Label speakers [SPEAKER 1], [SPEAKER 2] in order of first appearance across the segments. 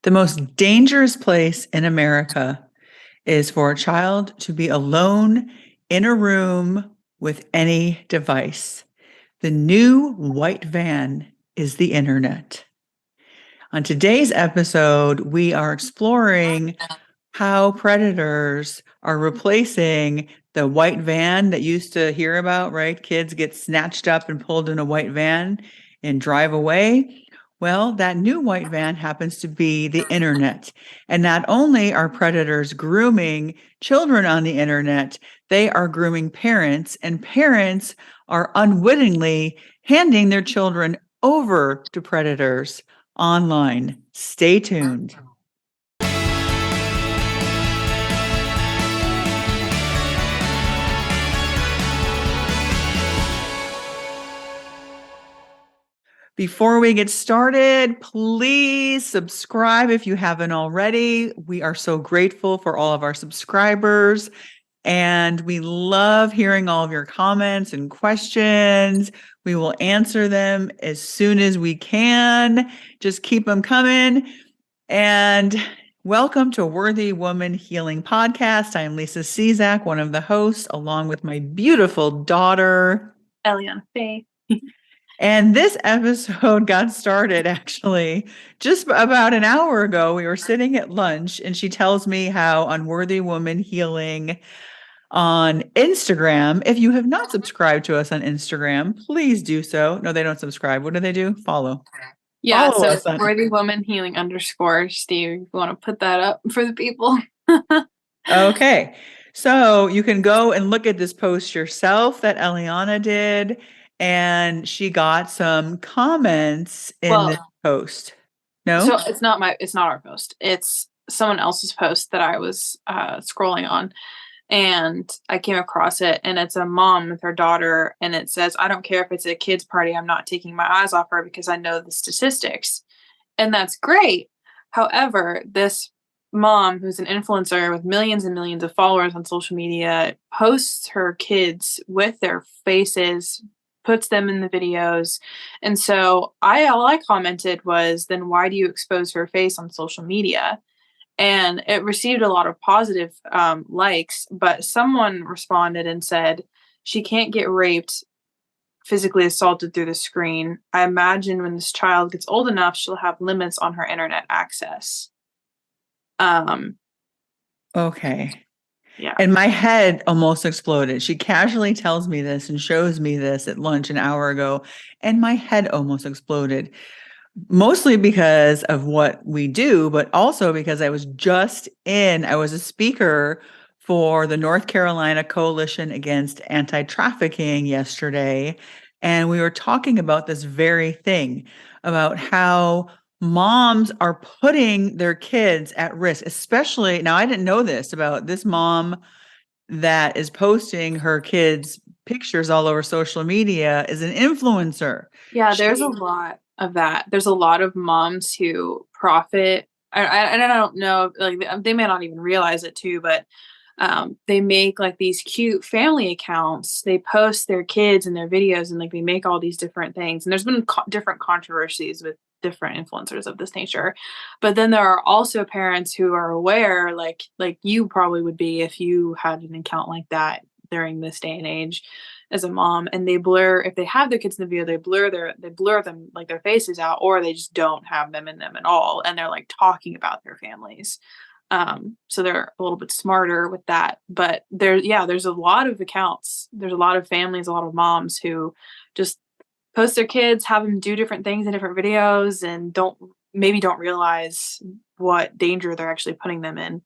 [SPEAKER 1] The most dangerous place in America is for a child to be alone in a room with any device. The new white van is the internet. On today's episode, we are exploring how predators are replacing the white van that you used to hear about, right? Kids get snatched up and pulled in a white van and drive away. Well, that new white van happens to be the internet. And not only are predators grooming children on the internet, they are grooming parents, and parents are unwittingly handing their children over to predators online. Stay tuned. Before we get started, please subscribe if you haven't already. We are so grateful for all of our subscribers, and we love hearing all of your comments and questions. We will answer them as soon as we can. Just keep them coming. And welcome to Worthy Woman Healing Podcast. I'm Lisa Czak, one of the hosts, along with my beautiful daughter,
[SPEAKER 2] Elliana.
[SPEAKER 1] And this episode got started actually just about an hour ago. We were sitting at lunch and she tells me how Unworthy Woman Healing on Instagram. If you have not subscribed to us on Instagram, please do so. No, they don't subscribe. What do they do? Follow.
[SPEAKER 2] Yeah,
[SPEAKER 1] Follow
[SPEAKER 2] so
[SPEAKER 1] us on
[SPEAKER 2] Worthy Woman Healing _ Steve. You want to put that up for the people?
[SPEAKER 1] Okay. So you can go and look at this post yourself that Elliana did, and she got some comments in this post. No?
[SPEAKER 2] So it's not our post. It's someone else's post that I was scrolling on, and I came across it, and it's a mom with her daughter, and it says, "I don't care if it's a kid's party, I'm not taking my eyes off her because I know the statistics." And that's great. However, this mom, who's an influencer with millions and millions of followers on social media, posts her kids with their faces, puts them in the videos. And so all I commented was, then why do you expose her face on social media? And it received a lot of positive likes, but someone responded and said, she can't get raped, physically assaulted through the screen. I imagine when this child gets old enough, she'll have limits on her internet access.
[SPEAKER 1] Okay.
[SPEAKER 2] Yeah.
[SPEAKER 1] And my head almost exploded. She casually tells me this and shows me this at lunch an hour ago, and my head almost exploded. Mostly because of what we do, but also because I was a speaker for the North Carolina Coalition Against Anti-Trafficking yesterday. And we were talking about this very thing, about how moms are putting their kids at risk, especially now. I didn't know this about this mom that is posting her kids' pictures all over social media is an influencer.
[SPEAKER 2] Yeah, there's a lot of that. There's a lot of moms who profit. And I don't know, like they may not even realize it too, but they make like these cute family accounts. They post their kids and their videos, and like they make all these different things. And there's been different controversies with different influencers of this nature. But then there are also parents who are aware, like you probably would be if you had an account like that during this day and age as a mom, and they blur, if they have their kids in the video, they blur them, like their faces out, or they just don't have them in them at all, and they're like talking about their families. So they're a little bit smarter with that. But there's a lot of accounts, there's a lot of families, a lot of moms who just post their kids, have them do different things in different videos, and don't realize what danger they're actually putting them in.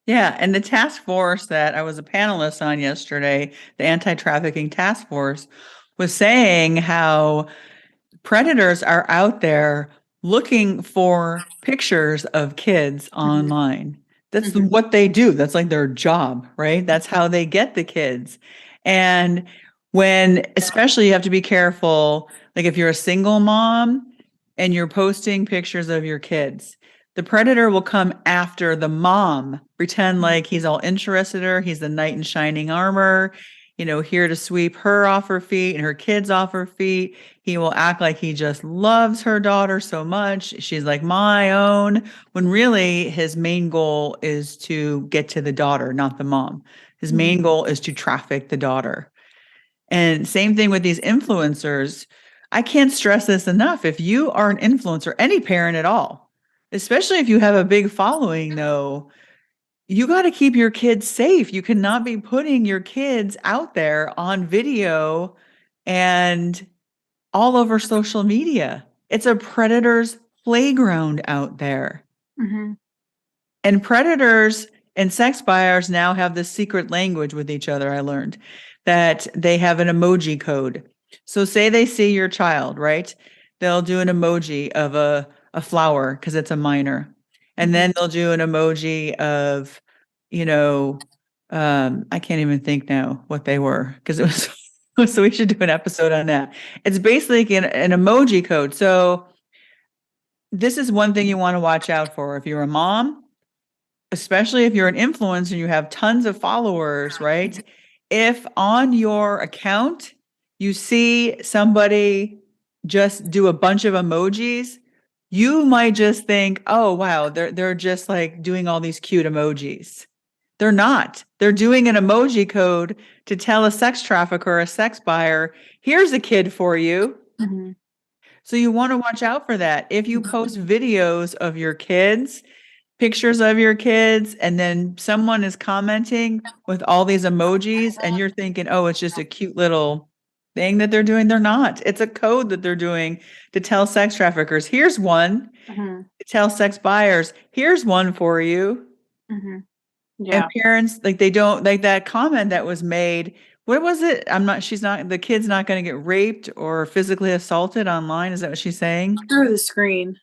[SPEAKER 1] Yeah, and the task force that I was a panelist on yesterday, the anti-trafficking task force, was saying how predators are out there looking for pictures of kids online. That's what they do. That's like their job, right? That's how they get the kids. And especially you have to be careful, like if you're a single mom and you're posting pictures of your kids, the predator will come after the mom, pretend like he's all interested in her. He's the knight in shining armor. here to sweep her off her feet and her kids off her feet. He will act like he just loves her daughter so much. She's like my own, when really his main goal is to get to the daughter, not the mom. His main goal is to traffic the daughter. And same thing with these influencers. I can't stress this enough. If you are an influencer, any parent at all, especially if you have a big following, though, you got to keep your kids safe. You cannot be putting your kids out there on video and all over social media. It's a predator's playground out there.
[SPEAKER 2] Mhm.
[SPEAKER 1] And predators and sex buyers now have this secret language with each other. I learned that they have an emoji code. So, say they see your child, right? They'll do an emoji of a flower because it's a minor. And then they'll do an emoji of, you know, I can't even think now what they were because it was, so we should do an episode on that. It's basically an emoji code. So, this is one thing you want to watch out for. If you're a mom, especially if you're an influencer and you have tons of followers, right? If on your account you see somebody just do a bunch of emojis, you might just think, "Oh, wow, they're just like doing all these cute emojis." They're not. They're doing an emoji code to tell a sex trafficker or a sex buyer, "Here's a kid for you."
[SPEAKER 2] Mhm.
[SPEAKER 1] So you want to watch out for that. If you post videos of your kids, pictures of your kids, and then someone is commenting with all these emojis and you're thinking, "Oh, it's just a cute little thing that they're doing." They're not. It's a code that they're doing to tell sex traffickers, "Here's one."
[SPEAKER 2] Mhm.
[SPEAKER 1] To tell sex buyers, "Here's one for you."
[SPEAKER 2] Mhm.
[SPEAKER 1] And
[SPEAKER 2] Yeah.
[SPEAKER 1] parents, like, they don't like that comment that was made. What was it? The kid's not going to get raped or physically assaulted online. Is that what she's saying?
[SPEAKER 2] Through the screen.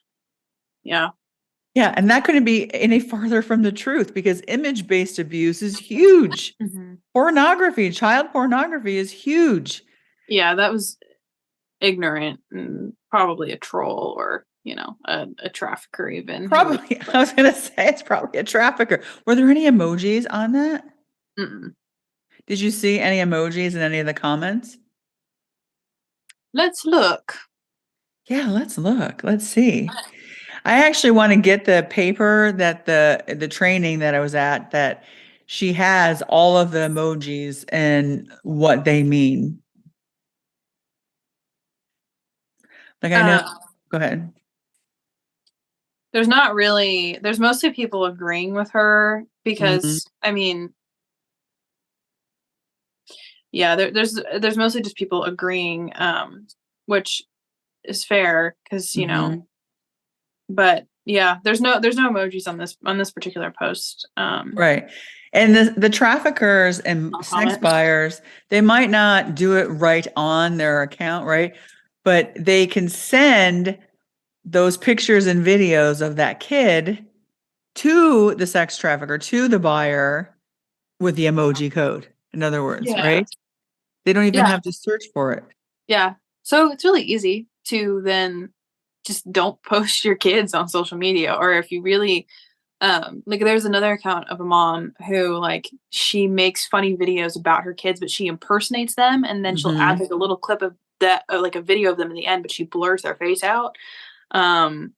[SPEAKER 2] Yeah.
[SPEAKER 1] Yeah, and that couldn't be any farther from the truth because image-based abuse is huge.
[SPEAKER 2] Mhm.
[SPEAKER 1] Pornography, child pornography is huge.
[SPEAKER 2] Yeah, that was ignorant and probably a troll or, a trafficker even who was
[SPEAKER 1] Probably, I
[SPEAKER 2] like,
[SPEAKER 1] was gonna say it's probably a trafficker. Were there any emojis on that?
[SPEAKER 2] "Mm-mm.
[SPEAKER 1] Did you see any emojis in any of the comments?
[SPEAKER 2] Let's look."
[SPEAKER 1] Yeah, let's look. Let's see. I actually want to get the paper that the training that I was at that she has all of the emojis and what they mean. Like I know,
[SPEAKER 2] Um,
[SPEAKER 1] go ahead.
[SPEAKER 2] there's mostly people agreeing with her
[SPEAKER 1] Mhm.
[SPEAKER 2] because, I mean, yeah, there's mostly just people agreeing, which is fair because,
[SPEAKER 1] Mhm.
[SPEAKER 2] but yeah, there's no emojis on this particular post.
[SPEAKER 1] Right. And the traffickers and
[SPEAKER 2] I'll
[SPEAKER 1] sex
[SPEAKER 2] comment.
[SPEAKER 1] buyers, they might not do it right on their account, right? But they can send those pictures and videos of that kid to the sex trafficker, to the buyer with the emoji code, in other words,
[SPEAKER 2] Yeah.
[SPEAKER 1] right? They don't even
[SPEAKER 2] Yeah.
[SPEAKER 1] have to search for it.
[SPEAKER 2] Yeah. So it's really easy to then just don't post your kids on social media, or if you really like there's another account of a mom who, like, she makes funny videos about her kids, but she impersonates them and then she'll add
[SPEAKER 1] Mhm.
[SPEAKER 2] like a little clip of that, like a video of them in the end, but she blurs their face out. Um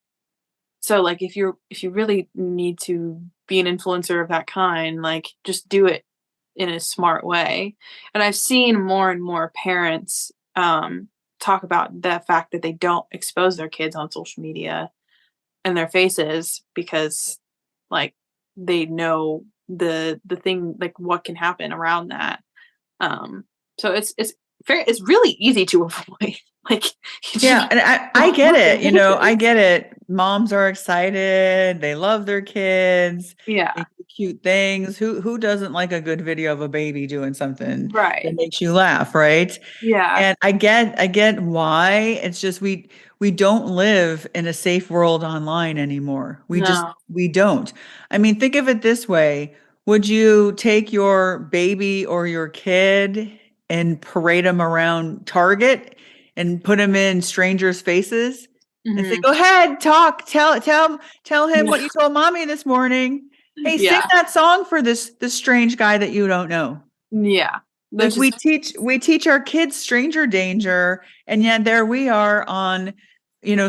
[SPEAKER 2] so like if you really need to be an influencer of that kind, like just do it in a smart way. And I've seen more and more parents talk about the fact that they don't expose their kids on social media and their faces because, like, they know the thing, like what can happen around that. Um so it's really easy to avoid. Like, you just
[SPEAKER 1] Yeah, and I
[SPEAKER 2] don't
[SPEAKER 1] get
[SPEAKER 2] look
[SPEAKER 1] it,
[SPEAKER 2] at
[SPEAKER 1] I
[SPEAKER 2] faces.
[SPEAKER 1] get it. Moms are excited, they love their kids, they
[SPEAKER 2] Yeah.
[SPEAKER 1] do cute things. Who doesn't like a good video of a baby doing something that
[SPEAKER 2] Right.
[SPEAKER 1] makes you laugh, right?
[SPEAKER 2] Yeah.
[SPEAKER 1] And I get why. It's just we don't live in a safe world online anymore.
[SPEAKER 2] No.
[SPEAKER 1] We don't. I mean, think of it this way. Would you take your baby or your kid and parade them around Target and put them in strangers' faces and say,
[SPEAKER 2] Mhm.
[SPEAKER 1] "Go ahead, talk, tell him
[SPEAKER 2] Yeah.
[SPEAKER 1] what you told mommy this morning. Hey, sing
[SPEAKER 2] Yeah.
[SPEAKER 1] that song for this strange guy that you don't know."
[SPEAKER 2] Yeah.
[SPEAKER 1] Like
[SPEAKER 2] There's just
[SPEAKER 1] we teach our kids stranger danger, and yet there we are on,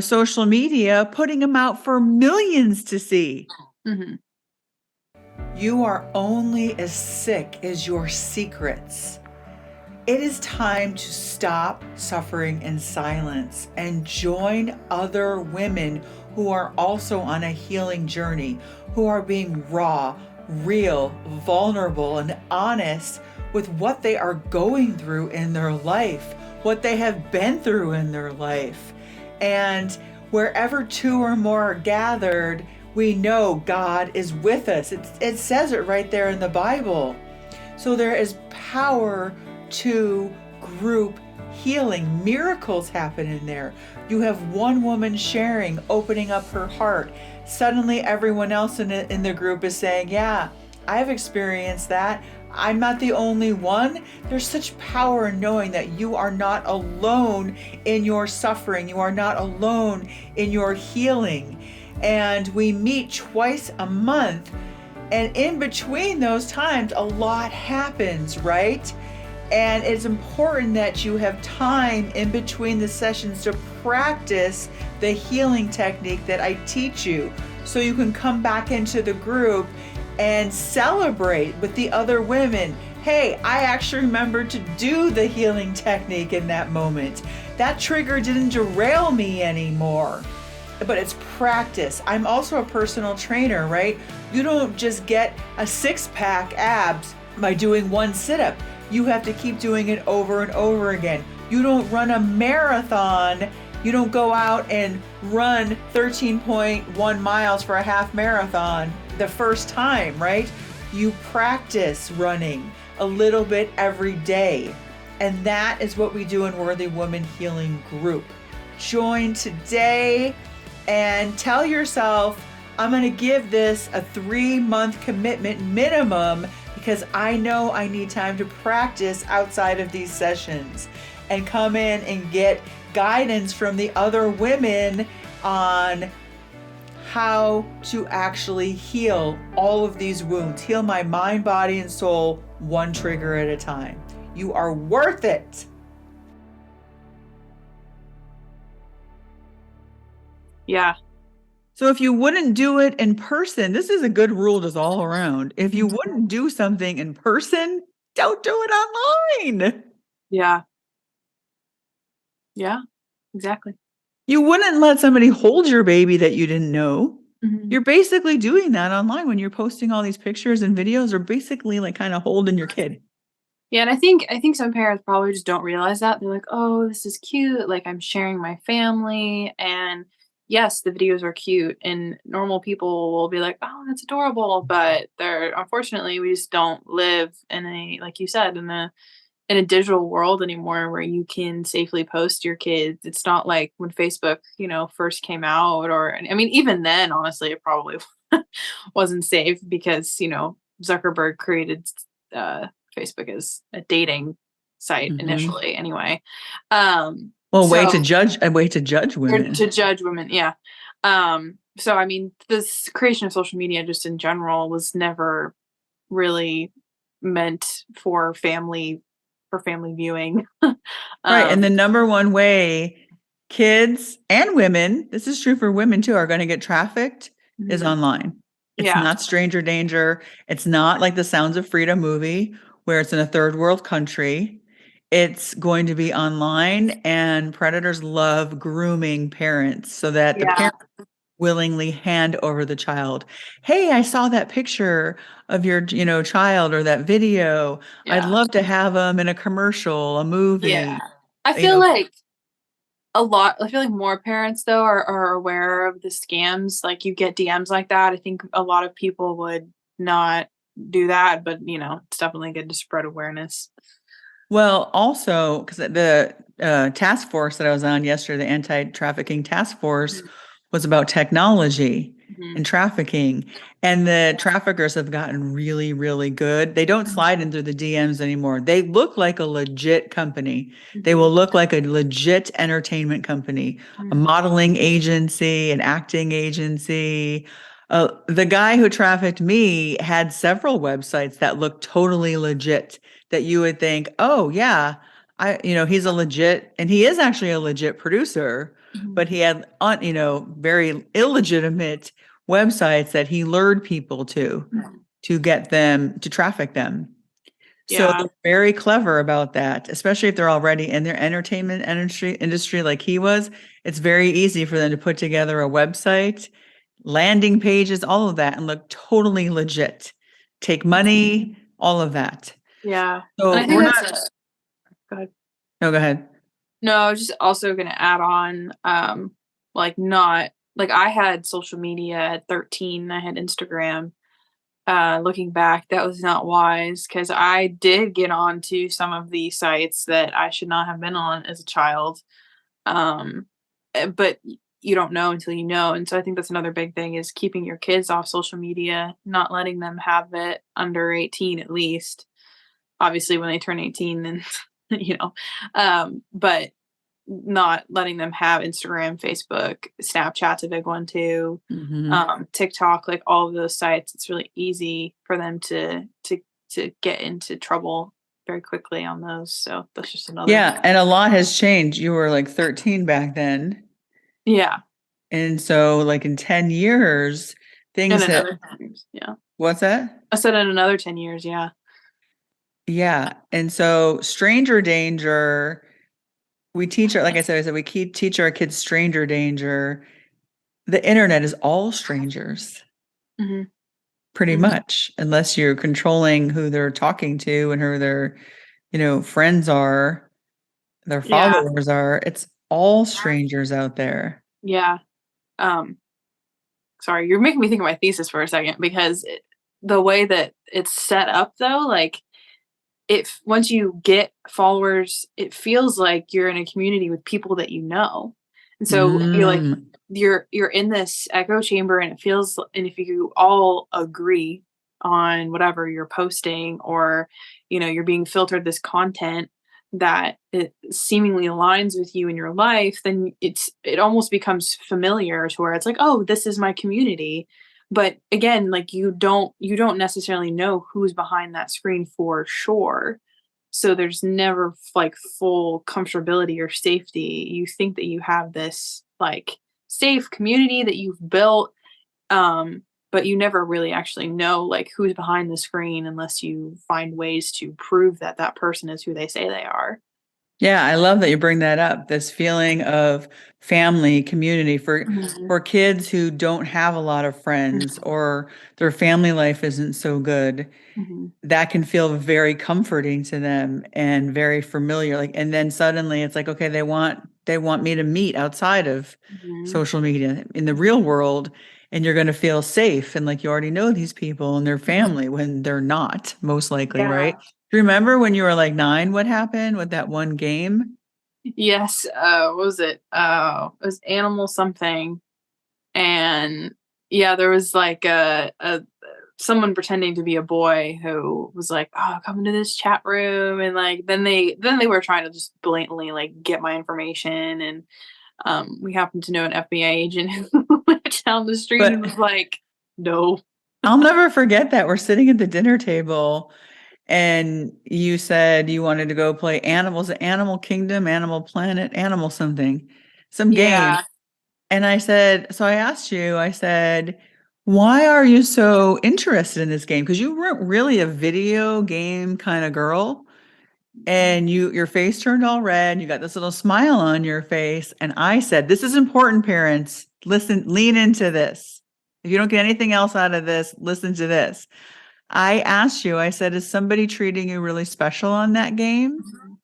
[SPEAKER 1] social media putting them out for millions to see.
[SPEAKER 2] mhm.
[SPEAKER 1] You are only as sick as your secrets. It is time to stop suffering in silence and join other women who are also on a healing journey, who are being raw, real, vulnerable, and honest with what they are going through in their life, what they have been through in their life. And wherever two or more are gathered, we know God is with us. It says it right there in the Bible. So there is power to group healing. Miracles happen in there. You have one woman sharing, opening up her heart. Suddenly everyone else in the group is saying, yeah, I've experienced that. I'm not the only one. There's such power in knowing that you are not alone in your suffering. You are not alone in your healing. And we meet twice a month. And in between those times, a lot happens, right? And it's important that you have time in between the sessions to practice the healing technique that I teach you, so you can come back into the group and celebrate with the other women. Hey, I actually remembered to do the healing technique in that moment. That trigger didn't derail me anymore. But it's practice. I'm also a personal trainer, right? You don't just get a six-pack abs by doing one sit-up. You have to keep doing it over and over again. You don't run a marathon. You don't go out and run 13.1 miles for a half marathon the first time, right? You practice running a little bit every day. And that is what we do in Worthy Woman Healing Group. Join today and tell yourself, I'm going to give this a 3-month commitment minimum, because I know I need time to practice outside of these sessions, and come in and get guidance from the other women on how to actually heal all of these wounds, heal my mind, body, and soul, one trigger at a time. You are worth it.
[SPEAKER 2] Yeah.
[SPEAKER 1] So if you wouldn't do it in person, this is a good rule just all around. If you wouldn't do something in person, don't do it online.
[SPEAKER 2] Yeah. Yeah, exactly.
[SPEAKER 1] You wouldn't let somebody hold your baby that you didn't know.
[SPEAKER 2] Mhm.
[SPEAKER 1] You're basically doing that online when you're posting all these pictures and videos, or basically like kind of holding your kid.
[SPEAKER 2] Yeah, and I think some parents probably just don't realize that. They're like, "Oh, this is cute, like, I'm sharing my family," and yes, the videos are cute, and normal people will be like, "Oh, that's adorable," but they're unfortunately, we just don't live in a like you said, in a digital world anymore where you can safely post your kids. It's not like when Facebook, first came out, or I mean, even then, honestly, it probably wasn't safe because, Zuckerberg created uh, Facebook as a dating site
[SPEAKER 1] Mhm.
[SPEAKER 2] initially anyway. Um,
[SPEAKER 1] Well,
[SPEAKER 2] so
[SPEAKER 1] a way to judge
[SPEAKER 2] or
[SPEAKER 1] women.
[SPEAKER 2] to judge women, yeah. So I mean, this creation of social media just in general was never really meant for family viewing.
[SPEAKER 1] Right. And the
[SPEAKER 2] Um,
[SPEAKER 1] number one way kids and women, this is true for women too, are going to get trafficked is
[SPEAKER 2] mhm,
[SPEAKER 1] online. It's
[SPEAKER 2] yeah,
[SPEAKER 1] not stranger danger. It's not like the Sounds of Freedom movie where it's in a third world country. It's going to be online, and predators love grooming parents so that the
[SPEAKER 2] yeah,
[SPEAKER 1] parent willingly hand over the child. Hey, I saw that picture of your, child, or that video. I'd
[SPEAKER 2] yeah,
[SPEAKER 1] love to have them in a commercial, a
[SPEAKER 2] yeah.
[SPEAKER 1] movie,
[SPEAKER 2] I
[SPEAKER 1] you
[SPEAKER 2] feel
[SPEAKER 1] know.
[SPEAKER 2] like I feel like more parents though are aware of the scams. Like you get DMs like that. I think a lot of people would not do that, but it's definitely good to spread awareness.
[SPEAKER 1] Well, also, because the task force that I was on yesterday, the anti-trafficking task force,
[SPEAKER 2] Mhm,
[SPEAKER 1] was about technology
[SPEAKER 2] mhm,
[SPEAKER 1] and trafficking. And the traffickers have gotten really, really good. They don't
[SPEAKER 2] mhm,
[SPEAKER 1] slide into the DMs anymore. They look like a legit company. They
[SPEAKER 2] mhm,
[SPEAKER 1] will look like a legit entertainment company, a
[SPEAKER 2] mhm,
[SPEAKER 1] modeling agency, an acting agency, The guy who trafficked me had several websites that looked totally legit that you would think, oh yeah, he's a legit, and he is actually a legit producer,
[SPEAKER 2] Mhm.
[SPEAKER 1] but he had very illegitimate websites that he lured people to get them to traffic them. So
[SPEAKER 2] Yeah.
[SPEAKER 1] they're very clever about that, especially if they're already in their entertainment industry like he was. It's very easy for them to put together a website, landing pages, all of that, and look totally legit. Take money, all of that.
[SPEAKER 2] Yeah. And
[SPEAKER 1] So
[SPEAKER 2] I think
[SPEAKER 1] we're
[SPEAKER 2] that's
[SPEAKER 1] not.
[SPEAKER 2] go ahead.
[SPEAKER 1] No, go ahead.
[SPEAKER 2] No, I was just also gonna add on, like, not like, I had social media at 13, I had Instagram. Looking back, that was not wise because I did get onto some of the sites that I should not have been on as a child. Um, but you don't know until you know, and so I think that's another big thing is keeping your kids off social media, not letting them have it under 18 at least. Obviously, when they turn 18, then but not letting them have Instagram, Facebook, Snapchat's a big one too,
[SPEAKER 1] Mhm.
[SPEAKER 2] TikTok, like all of those sites. It's really easy for them to get into trouble very quickly on those. So that's just another.
[SPEAKER 1] Yeah, and a lot has changed. You were like 13 back then.
[SPEAKER 2] Yeah,
[SPEAKER 1] And so like in 10 years,
[SPEAKER 2] in
[SPEAKER 1] things have
[SPEAKER 2] another 10 years. Yeah,
[SPEAKER 1] what's that?
[SPEAKER 2] I said in another 10 years. Yeah.
[SPEAKER 1] Yeah. And so stranger danger, we teach our, like I said, we teach our kids stranger danger. The internet is all strangers,
[SPEAKER 2] Hmm.
[SPEAKER 1] pretty
[SPEAKER 2] Hmm.
[SPEAKER 1] much, unless you're controlling who they're talking to and who their, friends are, their
[SPEAKER 2] Yeah.
[SPEAKER 1] followers are. It's all strangers out there.
[SPEAKER 2] Yeah. Um, Sorry, you're making me think of my thesis for a second because the way that it's set up though, like if once you get followers, it feels like you're in a community with people that you know. And so you're like
[SPEAKER 1] Mm.
[SPEAKER 2] you're in this echo chamber and it feels and if you all agree on whatever you're posting or you're being filtered this content that it seemingly aligns with you in your life, then it almost becomes familiar to where it's like, oh, this is my community. But again, like you don't necessarily know who's behind that screen for sure. So there's never like full comfortability or safety. You think that you have this like safe community that you've built, um, but you never really actually know like who's behind the screen unless you find ways to prove that that person is who they say they are.
[SPEAKER 1] Yeah, I love that you bring that up. This feeling of family, community
[SPEAKER 2] Mhm.
[SPEAKER 1] for kids who don't have a lot of friends or their family life isn't so good.
[SPEAKER 2] Mhm.
[SPEAKER 1] That can feel very comforting to them and very familiar. Like, and then suddenly it's like, okay, they want me to meet outside of
[SPEAKER 2] Mhm.
[SPEAKER 1] social media in the real world, and you're going to feel safe and like you already know these people and their family when they're not, most likely, right?
[SPEAKER 2] Yeah.
[SPEAKER 1] Do you remember when you were like 9, what happened with that one game?
[SPEAKER 2] Yes. What was it? It was animal something. And yeah, there was like a someone pretending to be a boy who was like, "Oh, come into this chat room," and like then they were trying to just blatantly like get my information, and we happened to know an FBI agent who went down the street and
[SPEAKER 1] But
[SPEAKER 2] was like, "No."
[SPEAKER 1] I'll never forget that we're sitting at the dinner table and you said you wanted to go play Animals, Animal Kingdom, Animal Planet, Animal something, some game.
[SPEAKER 2] Yeah.
[SPEAKER 1] And I said, so I asked you, I said, why are you so interested in this game? Because you weren't really a video game kind of girl. And your face turned all red. You got this little smile on your face. And I said, this is important, parents. Listen, lean into this. If you don't get anything else out of this, listen to this. I asked you, I said, is somebody treating you really special on that game?
[SPEAKER 2] Mhm.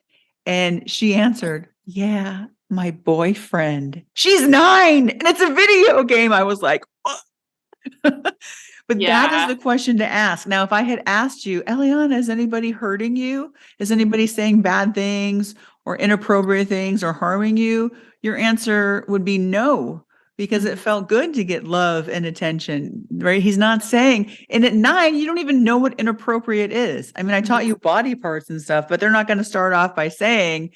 [SPEAKER 1] And she answered, yeah, my boyfriend. She's 9 and it's a video game. I was like, but that is
[SPEAKER 2] Yeah.
[SPEAKER 1] the question to ask. Now, if I had asked you, Eliana, is anybody hurting you? Is
[SPEAKER 2] Mhm.
[SPEAKER 1] anybody saying bad things or inappropriate things or harming you? Your answer would be no, because it
[SPEAKER 2] Mhm.
[SPEAKER 1] felt good to get love and attention, right? He's not saying, and at 9, you don't even know what inappropriate is. I mean, I taught
[SPEAKER 2] Mhm.
[SPEAKER 1] you body parts and stuff, but they're not going to start off by saying,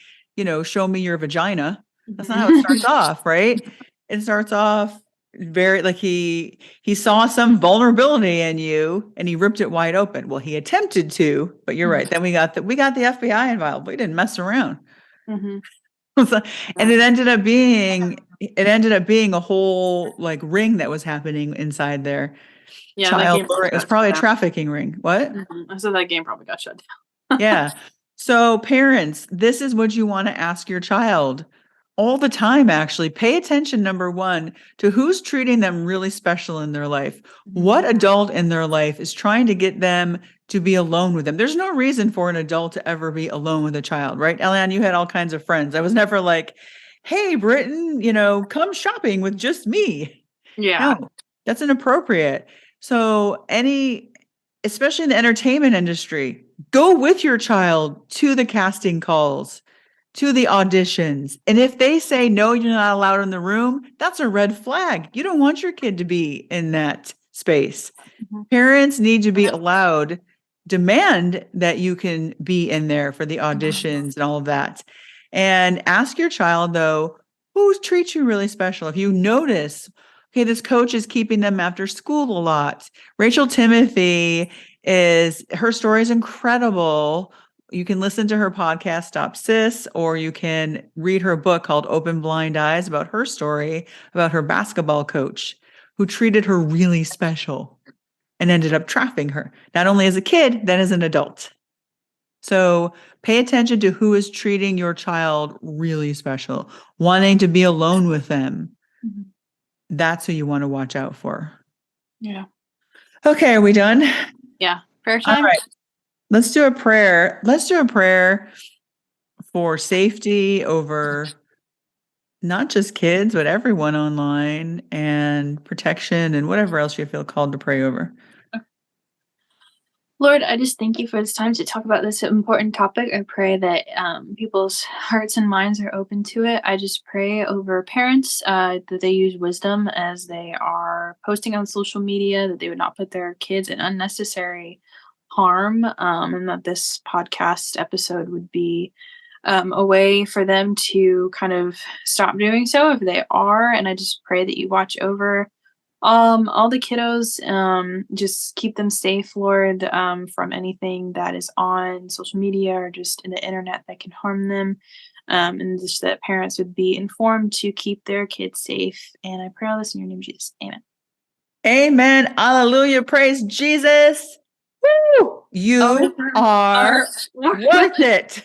[SPEAKER 1] show me your vagina. That's not how it starts
[SPEAKER 2] Mhm.
[SPEAKER 1] off, right? It starts off very like he saw some vulnerability in you and he ripped it wide open. Well, he attempted to, but you're right. Then we got the FBI involved. We didn't mess around.
[SPEAKER 2] Mhm.
[SPEAKER 1] So- and it ended up being a whole like ring that was happening inside there.
[SPEAKER 2] Yeah, that
[SPEAKER 1] Child
[SPEAKER 2] game
[SPEAKER 1] lure.
[SPEAKER 2] probably
[SPEAKER 1] It was
[SPEAKER 2] got shut
[SPEAKER 1] probably a
[SPEAKER 2] down.
[SPEAKER 1] trafficking ring. What?
[SPEAKER 2] I said that game probably got shut down.
[SPEAKER 1] Yeah. So parents, this is what you want to ask your child all the time, actually. Pay attention, number one, to who's treating them really special in their life. What adult in their life is trying to get them to be alone with them? There's no reason for an adult to ever be alone with a child, right? Elliana, you had all kinds of friends. I was never like, hey, Britton, come shopping with just me.
[SPEAKER 2] Yeah.
[SPEAKER 1] No, that's inappropriate. So especially in the entertainment industry, go with your child to the casting calls, to the auditions. And if they say, no, you're not allowed in the room, that's a red flag. You don't want your kid to be in that space.
[SPEAKER 2] Mhm.
[SPEAKER 1] Parents need to be allowed, demand that you can be in there for the auditions and all of that. And ask your child, though, who treats you really special? If you notice, okay, this coach is keeping them after school a lot. Rachel Timothy her story is incredible. You can listen to her podcast, Stop Sis, or you can read her book called Open Blind Eyes about her story about her basketball coach who treated her really special and ended up trafficking her, not only as a kid, then as an adult. So pay attention to who is treating your child really special, wanting to be alone with them.
[SPEAKER 2] Mhm.
[SPEAKER 1] That's who you want to watch out for.
[SPEAKER 2] Yeah.
[SPEAKER 1] Okay, are we done?
[SPEAKER 2] Yeah. Prayer
[SPEAKER 1] All
[SPEAKER 2] time?
[SPEAKER 1] right. Let's do a prayer. Let's do a prayer for safety over not just kids, but everyone online and protection and whatever else you feel called to pray over.
[SPEAKER 2] Lord, I just thank you for this time to talk about this important topic. I pray that people's hearts and minds are open to it. I just pray over parents that they use wisdom as they are posting on social media, that they would not put their kids in unnecessary harm, and that this podcast episode would be a way for them to kind of stop doing so if they are. And I just pray that you watch over all the kiddos, just keep them safe, Lord, from anything that is on social media or just in the internet that can harm them. And just that parents would be informed to keep their kids safe. And I pray all this in your name, Jesus. Amen.
[SPEAKER 1] Amen. Hallelujah. Praise Jesus. Woo! You are
[SPEAKER 2] Are
[SPEAKER 1] worth it.